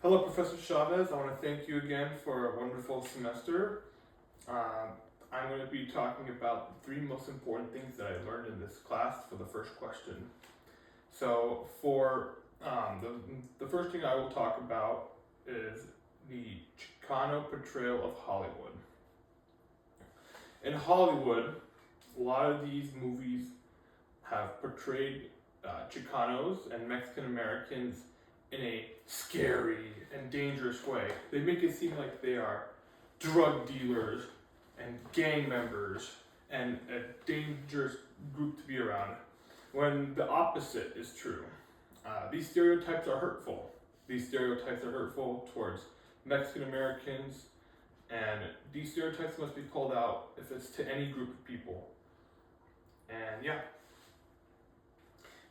Hello, Professor Chavez. I want to thank you again for a wonderful semester. I'm going to be talking about the three most important things that I learned in this class for the first question. So, for the first thing I will talk about is the Chicano portrayal of Hollywood. In Hollywood, a lot of these movies have portrayed Chicanos and Mexican Americans in a scary and dangerous way. They make it seem like they are drug dealers and gang members and a dangerous group to be around, when the opposite is true. These stereotypes are hurtful. These stereotypes are hurtful towards Mexican Americans, and these stereotypes must be called out if it's to any group of people. And yeah.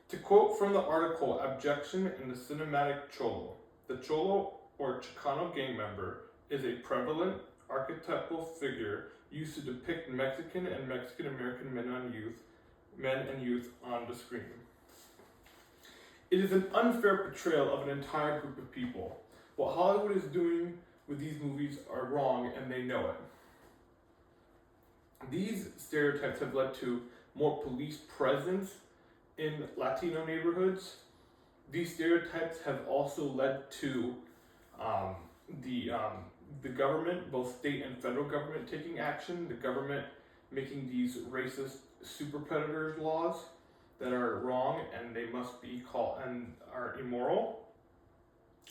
To quote from the article, Objection in the Cinematic Cholo, the Cholo or Chicano gang member is a prevalent archetypal figure used to depict Mexican and Mexican American men and youth on the screen. It is an unfair portrayal of an entire group of people. What Hollywood is doing with these movies are wrong, and they know it. These stereotypes have led to more police presence in Latino neighborhoods. These stereotypes have also led to the government, both state and federal government, taking action. The government making these racist super predators laws that are wrong and they must be called and are immoral.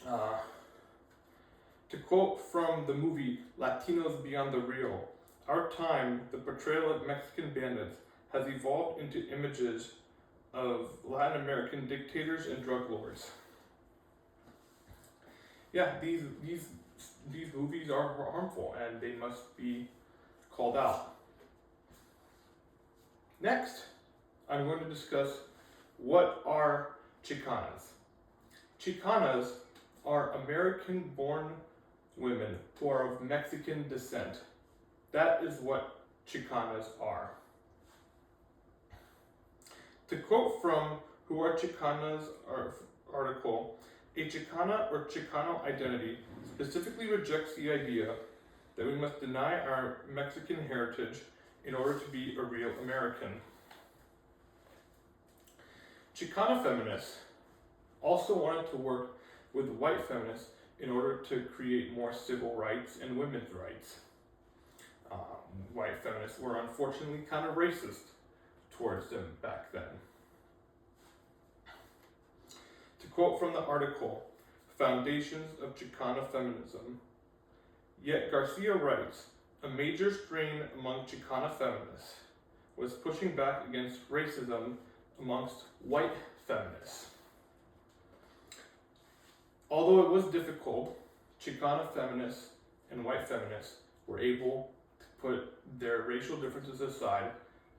To quote from the movie Latinos Beyond the Real, our time, the portrayal of Mexican bandits has evolved into images of Latin American dictators and drug lords. Yeah, these movies are harmful and they must be called out. Next, I'm going to discuss what are Chicanas. Chicanas are American-born women who are of Mexican descent. That is what Chicanas are. To quote from Who Are Chicanas article, a Chicana or Chicano identity specifically rejects the idea that we must deny our Mexican heritage in order to be a real American. Chicana feminists also wanted to work with white feminists in order to create more civil rights and women's rights. White feminists were unfortunately kind of racist towards them back then. To quote from the article, Foundations of Chicana Feminism, yet Garcia writes, a major strain among Chicana feminists was pushing back against racism amongst white feminists. Although it was difficult, Chicana feminists and white feminists were able to put their racial differences aside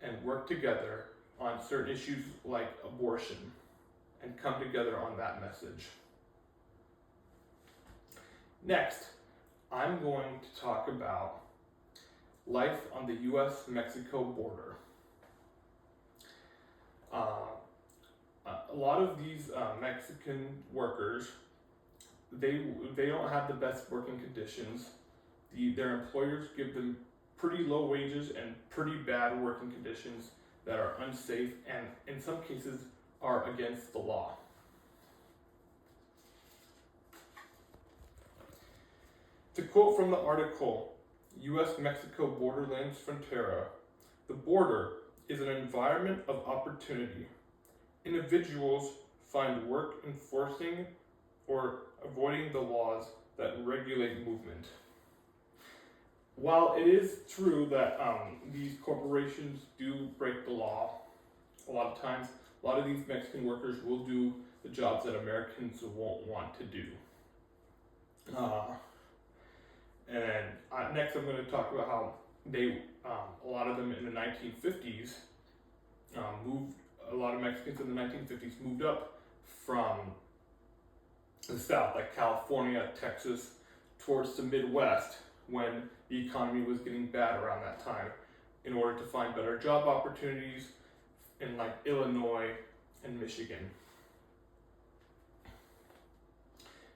and work together on certain issues like abortion and come together on that message. Next, I'm going to talk about life on the US-Mexico border. A lot of these Mexican workers, they don't have the best working conditions. Their employers give them pretty low wages and pretty bad working conditions that are unsafe and in some cases are against the law. To quote from the article, US-Mexico Borderlands Frontera, the border is an environment of opportunity. Individuals find work enforcing or avoiding the laws that regulate movement. While it is true that these corporations do break the law, a lot of times, a lot of these Mexican workers will do the jobs that Americans won't want to do. Next I'm going to talk about how a lot of them in the 1950s a lot of Mexicans in the 1950s moved up from the South, like California, Texas, towards the Midwest when the economy was getting bad around that time in order to find better job opportunities in like Illinois and Michigan.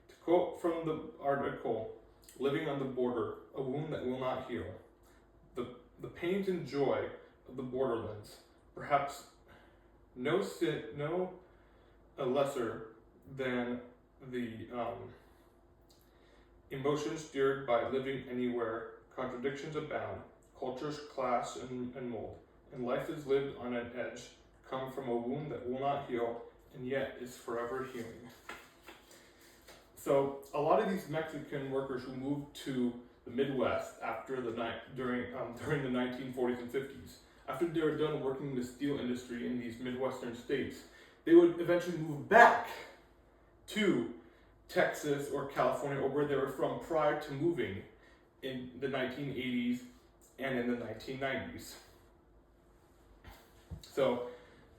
To quote from the article, "Living on the border, a wound that will not heal. The pains and joy of the borderlands, perhaps no lesser than the emotions stirred by living anywhere. Contradictions abound, cultures clash and mold, and life is lived on an edge, come from a wound that will not heal, and yet is forever healing." So a lot of these Mexican workers who moved to the Midwest after during the 1940s and 50s, after they were done working in the steel industry in these Midwestern states, they would eventually move back to Texas or California, or where they were from prior to moving in the 1980s and in the 1990s. So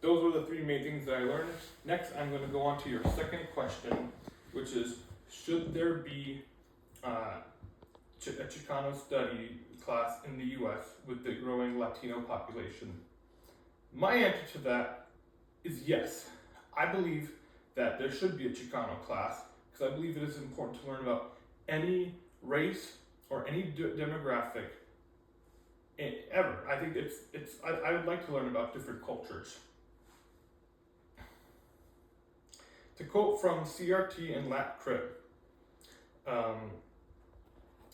those were the three main things that I learned. Next, I'm going to go on to your second question, which is, should there be a Chicano study class in the U.S. with the growing Latino population? My answer to that is yes. I believe that there should be a Chicano class because I believe it is important to learn about any race or any demographic ever. I think I would like to learn about different cultures. To quote from CRT and Lat Crit,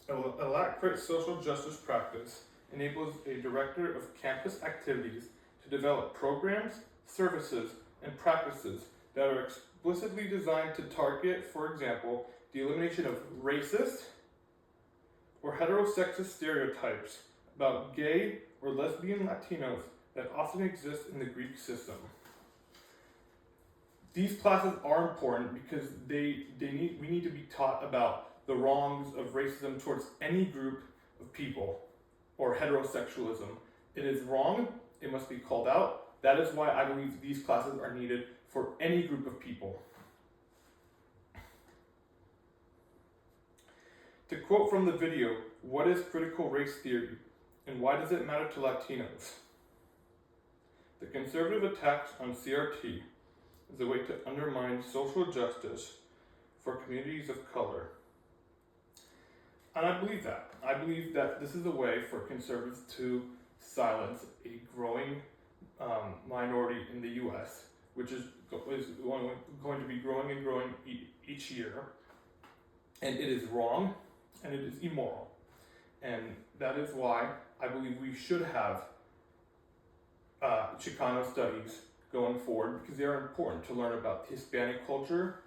a Lat Crit social justice practice enables a director of campus activities to develop programs, services, and practices that are explicitly designed to target, for example, the elimination of racist or heterosexist stereotypes about gay or lesbian Latinos that often exist in the Greek system. These classes are important because we need to be taught about the wrongs of racism towards any group of people or heterosexualism. It is wrong, it must be called out. That is why I believe these classes are needed for any group of people. To quote from the video, what is critical race theory and why does it matter to Latinos? The conservative attacks on CRT is a way to undermine social justice for communities of color. And I believe that. I believe that this is a way for conservatives to silence a growing minority in the U.S., which is going to be growing and growing each year. And it is wrong and it is immoral. And that is why I believe we should have Chicano studies going forward, because they are important to learn about Hispanic culture,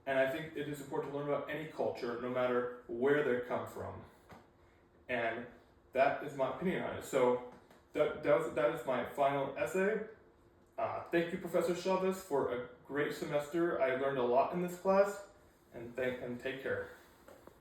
and I think it is important to learn about any culture, no matter where they come from. And that is my opinion on it. So that is my final essay. Thank you, Professor Chavez, for a great semester. I learned a lot in this class, and take care.